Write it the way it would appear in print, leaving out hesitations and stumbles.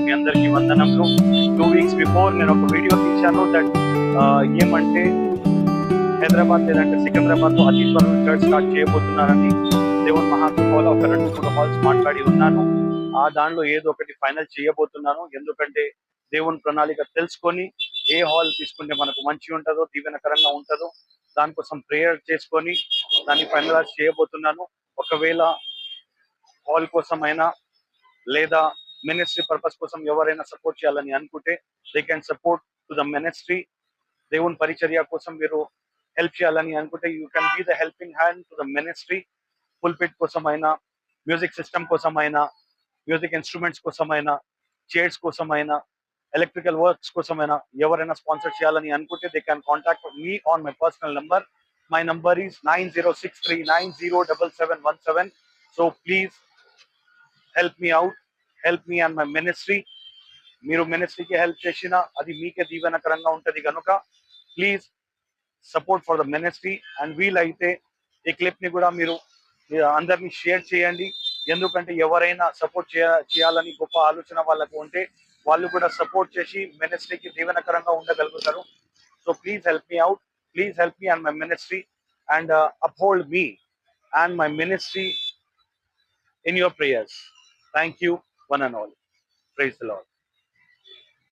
మీ అందరికీ వందనములు. 2 weeks before నేను ఒక వీడియో తీశాను దట్ ఏమంటే హైదరాబాద్ లేదంటే సికింద్రాబాద్ లో అతి త్వరలో చర్చ్ స్టార్ట్ చేయబోతున్నారని దేవుని మహాకృపలో ఒక 2-3 హాల్స్ మాట్లాడి ఉన్నాను. దానిలో ఏదో ఒకటి ఫైనల్ చేయబోతున్నాను. ఎందుకంటే దేవుని ప్రణాళిక తెలుసుకొని ఏ హాల్ తీసుకుంటే మనకు మంచి ఉంటుందో, దీవెనకరంగా ఉంటుందో దానికోసం ప్రేయర్ చేసుకొని దాన్ని ఫైనలైజ్ చేయబోతున్నాను. ఒకవేళ హాల్ కోసమైనా లేదా మినిస్ట్రీ పర్పస్ కోసం ఎవరైనా సపోర్ట్ చేయాలని అనుకుంటే they can support to the ministry. దేవుని పరిచర్య కోసం మీరు హెల్ప్ చేయాలని అనుకుంటే you can be the helping hand to the ministry. Pulpit కోసమైనా, మ్యూజిక్ సిస్టమ్ కోసమైనా, మ్యూజిక్ ఇన్స్ట్రుమెంట్స్ కోసమైనా, చైర్స్ కోసమైనా, ఎలక్ట్రికల్ వర్క్స్ కోసమైనా ఎవరైనా స్పాన్సర్ చేయాలని అనుకుంటే they can contact me on my personal number. My number is 9063907717. So please help me out, help me and my ministry. మీరు మినిస్ట్రీకి హెల్ప్ చేసినా అది మీకే దీవెనకరంగా ఉంటుంది కనుక please support for the ministry. And వీలైతే ఈ క్లిప్ ని కూడా మీరు అందరినీ షేర్ చేయండి. ఎందుకంటే ఎవరైనా సపోర్ట్ చేయాలని గొప్ప ఆలోచన వాళ్ళకు ఉంటే వాళ్ళు కూడా సపోర్ట్ చేసి మినిస్ట్రీకి దీవెనకరంగా ఉండగలుగుతారు. So please help me out, please help me and my ministry and uphold me and my ministry in your prayers. Thank you, one and all. Praise the Lord.